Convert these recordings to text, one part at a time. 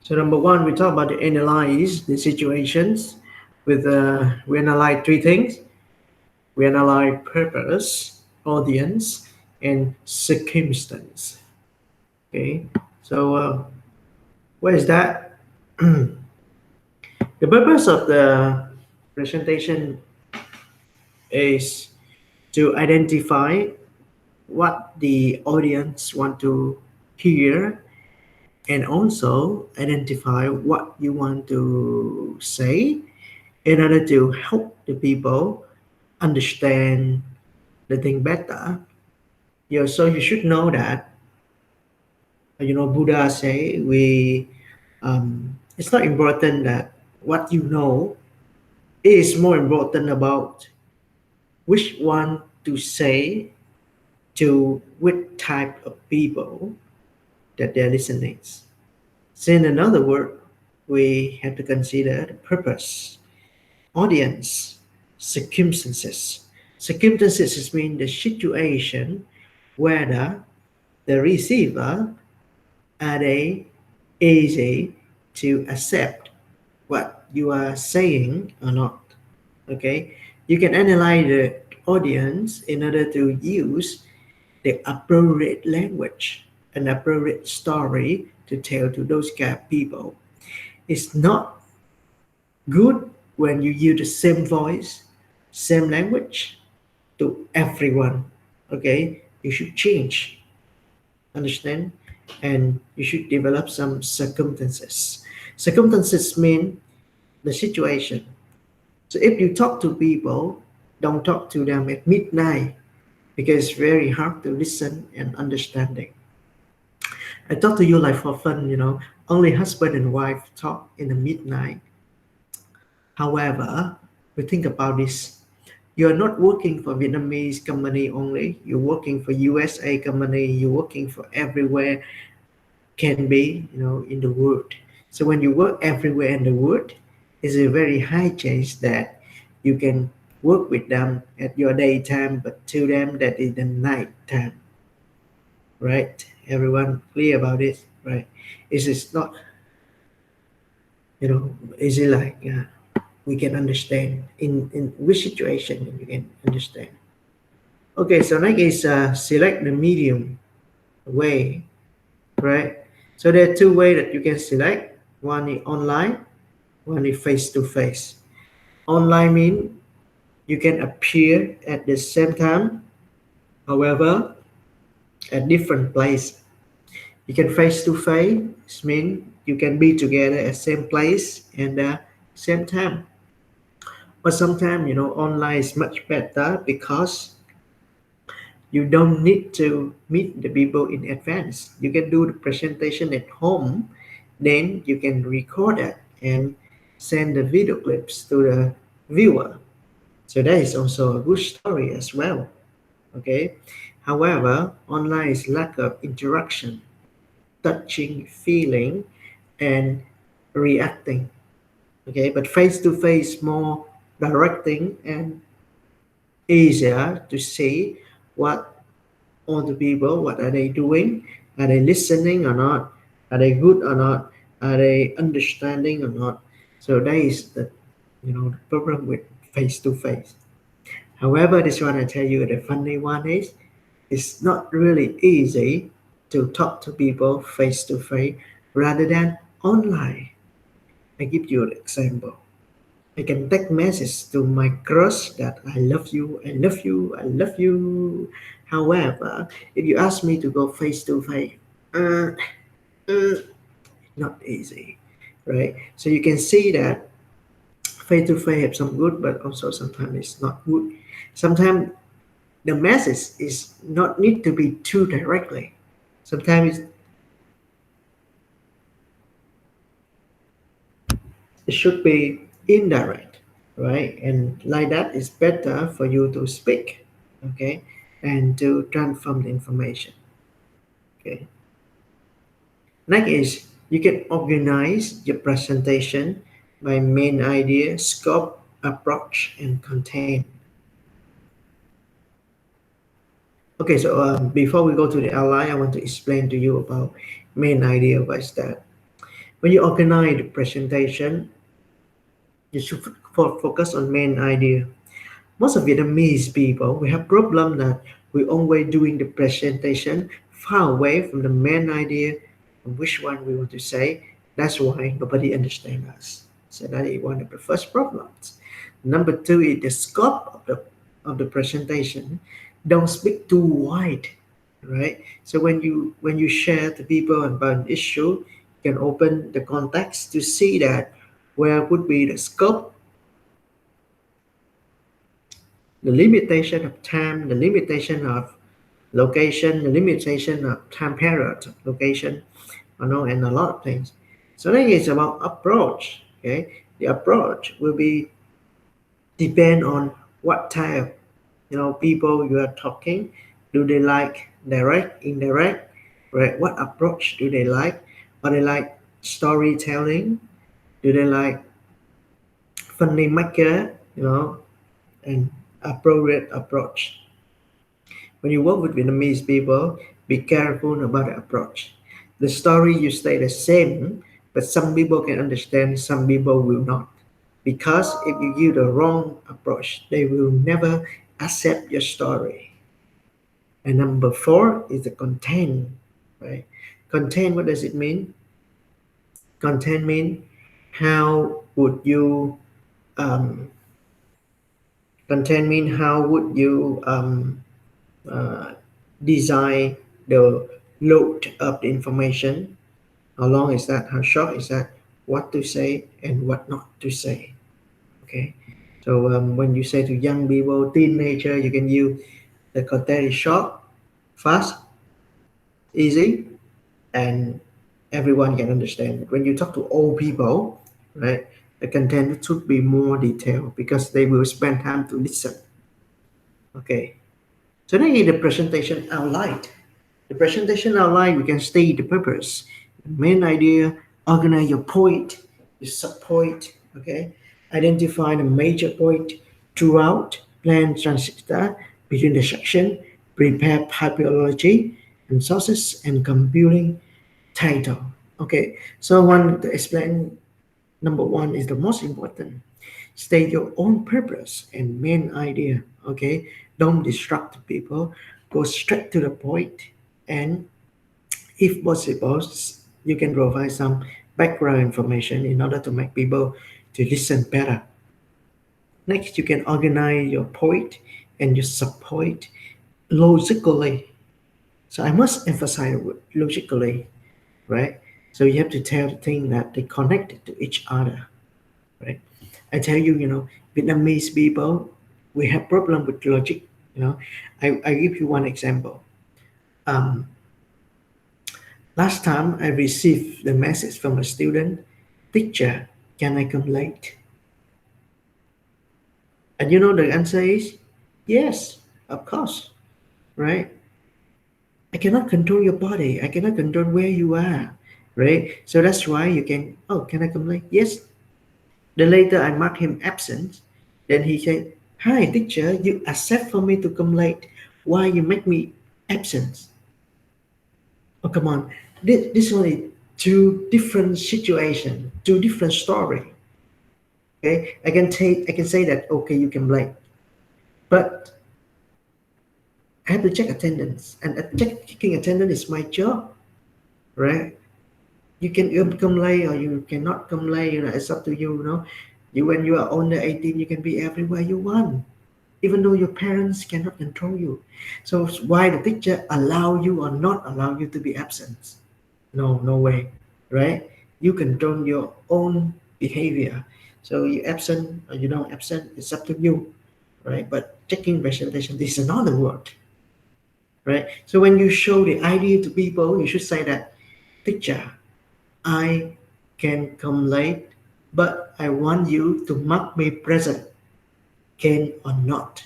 So number one, we talk about the analyze the situations. With we analyze three things. We analyze purpose, audience, and circumstance. Okay. So what is that? The purpose of the presentation is to identify what the audience want to hear, and also identify what you want to say in order to help the people understand the thing better. So you should know that, Buddha say it's not important that what you know. It is more important about which one to say to which type of people that they're listening. So in another word, we have to consider the purpose, audience, circumstances. Circumstances mean the situation whether the receiver are they easy to accept what you are saying or not. Okay, you can analyze the audience in order to use the appropriate language and appropriate story to tell to those kind of people. It's not good when you use the same voice, same language to everyone. Okay, you should change, understand, and you should develop some circumstances. Circumstances mean the situation. So if you talk to people, don't talk to them at midnight because it's very hard to listen and understanding. I talk to you like for fun, only husband and wife talk in the midnight. However, we think about this. You're not working for Vietnamese company only. You're working for USA company. You're working for everywhere can be, in the world. So when you work everywhere in the world, it's a very high chance that you can work with them at your daytime, but to them that is the night time. Right? Everyone clear about it, right? It's not, is it like we can understand in which situation you can understand. Okay, so next is select the medium way, right? So there are two ways that you can select. One is online, one is face to face. Online mean you can appear at the same time, however, at different place. You can face to face mean you can be together at same place and same time. But sometimes online is much better because you don't need to meet the people in advance. You can do the presentation at home, then you can record it and send the video clips to the viewer. So that is also a good story as well. Okay. However, online is lack of interaction, touching, feeling, and reacting. Okay, but face to face more directing and easier to see what all the people, what are they doing, are they listening or not, are they good or not, are they understanding or not. So that is the problem with face to face. However, this one I tell you the funny one is it's not really easy to talk to people face to face rather than online. I give you an example. I can text message to my crush that I love you, I love you, I love you. However, if you ask me to go face to face, uh, uh, not easy, right? So you can see that face to face have some good, but also sometimes it's not good. Sometimes the message is not need to be too directly. Sometimes it should be indirect, right? And like that, it's better for you to speak, okay, and to transform the information, okay. Next is you can organize your presentation by main idea, scope, approach, and content. Okay, so before we go to the outline, I want to explain to you about main idea. What's that? When you organize the presentation, you should focus on main idea. Most of Vietnamese people, we have problem that we always doing the presentation far away from the main idea and which one we want to say. That's why nobody understands us. So that is one of the first problems. Number two is the scope of the presentation. Don't speak too wide, right? So when you share to people about an issue, you can open the context to see that where would be the scope, the limitation of time, the limitation of location, the limitation of time period, location, and a lot of things. So then it's about approach. Okay, the approach will be depend on what type, people you are talking. Do they like direct, indirect, right? What approach do they like? Or they like storytelling? Do they like funny maker? And appropriate approach. When you work with Vietnamese people, be careful about the approach. The story you stay the same, but some people can understand, some people will not. Because if you use the wrong approach, they will never accept your story. And number four is the content, right? Content, what does it mean? Content mean how would you um, content mean how would you uh, design the load of the information. How long is that? How short is that? What to say and what not to say. Okay. So when you say to young people, teenager, you can use the content is short, fast, easy, and everyone can understand. When you talk to old people, right, the content should be more detailed because they will spend time to listen. Okay. So then in the presentation outline. The presentation outline, we can state the purpose, the main idea, organize your point, your subpoint, okay? Identify the major point throughout, plan transistor between the section, prepare typology and sources and computing title. Okay, so I want to explain number one is the most important. State your own purpose and main idea. Okay, don't distract people. Go straight to the point, and if possible, you can provide some background information in order to make people to listen better. Next, you can organize your point and your subpoint logically. So I must emphasize the word logically, right? So you have to tell the thing that they connected to each other, right? I tell you, Vietnamese people, we have problem with logic. I give you one example. Um, Last time I received the message from a student, teacher, can I come late? And the answer is yes, of course, right? I cannot control your body. I cannot control where you are, right? So that's why you can, oh, can I come late? Yes. Then later I mark him absent. Then he said, hi, teacher, you accept for me to come late. Why you make me absent? Oh, come on. This only two different situations, two different story. Okay, I can say that okay, you can blame, but I have to check attendance, and checking attendance is my job, right? You can come late or you cannot come late. It's up to you. You when you are under 18, you can be everywhere you want, even though your parents cannot control you. So why the teacher allow you or not allow you to be absent? No, no way, right? You control your own behavior. So you absent or you don't absent, it's up to you, right? But checking presentation is another word, right? So when you show the idea to people, you should say that, teacher, I can come late, but I want you to mark me present, can or not.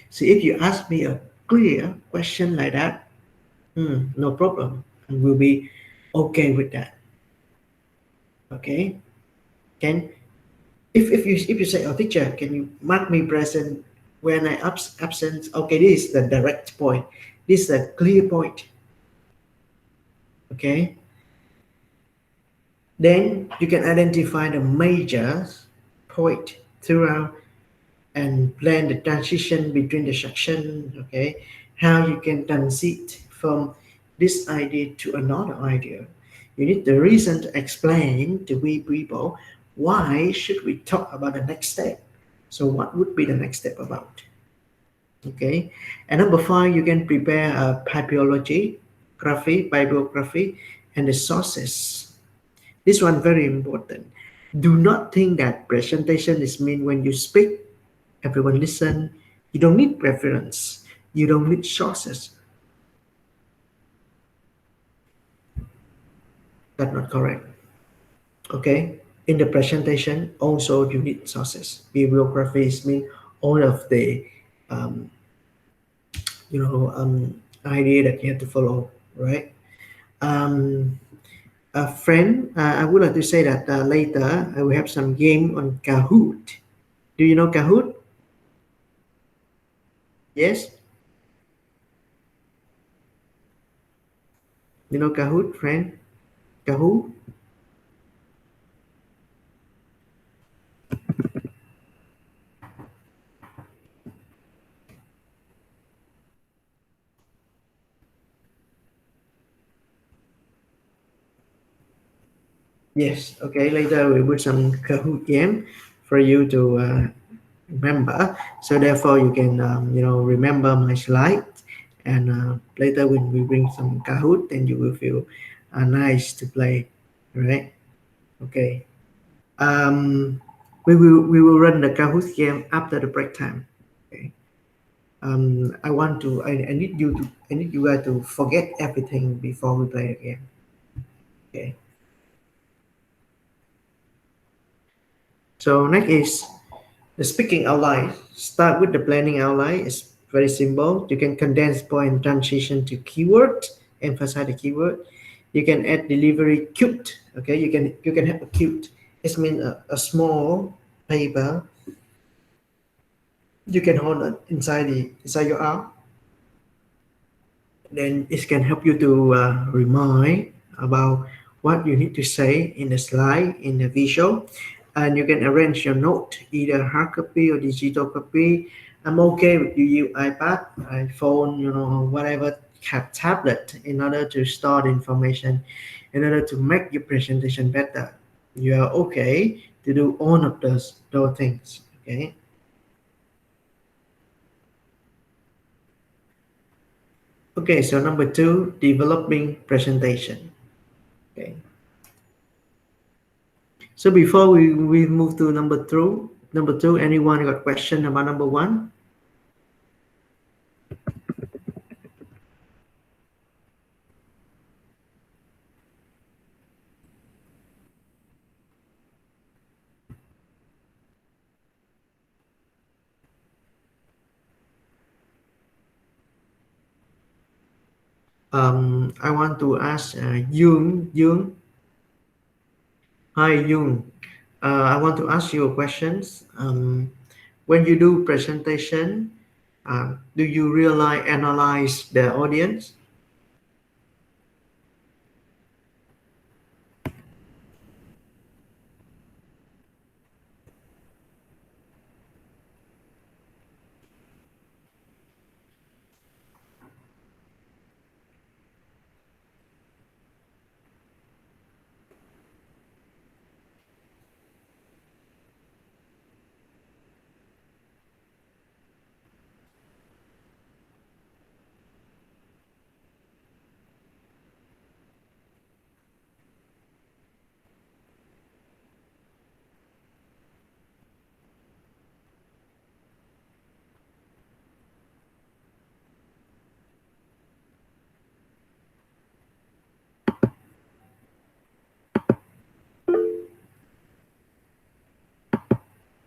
So if you ask me a clear question like that, no problem, and we'll be okay with that. Okay, can if you say, oh teacher, can you mark me present when I absent? Okay, this is the direct point. This is a clear point. Okay. Then you can identify the major point throughout and plan the transition between the section. Okay, how you can transit from this idea to another idea. You need the reason to explain to we people why should we talk about the next step. So what would be the next step about? Okay, and number five, you can prepare a bibliography, and the sources. This one very important. Do not think that presentation is mean when you speak, everyone listen. You don't need reference. You don't need sources. That's not correct. Okay. In the presentation, also you need sources. Bibliographies mean all of the um, idea that you have to follow, right? Um, a friend, I would like to say that later I will have some game on Kahoot. Do you know Kahoot? Yes, you know Kahoot, friend. Kahoot. Yes. Okay. Later we put some Kahoot game for you to remember. So therefore you can remember my slide, and later when we bring some Kahoot, then you will feel nice to play. Right. Okay. We will run the Kahoot game after the break time. Okay. I need you guys to forget everything before we play the game. Okay. So next is the speaking outline. Start with the planning outline. It's very simple. You can condense point transition to keyword, emphasize the keyword. You can add delivery cute. Okay, you can have a cute. It means a small paper. You can hold it inside your arm. Then it can help you to remind about what you need to say in the slide, in the visual, and you can arrange your note, either hard copy or digital copy. I'm okay with you use iPad, iPhone, whatever, have tablet in order to store the information, in order to make your presentation better. You are okay to do all of those things. Okay. Okay, so number two, developing presentation. Okay. So before we move to number two, anyone got question about number one? I want to ask Yoon. Hi Yoon. I want to ask you questions. When you do presentation, do you really analyze the audience?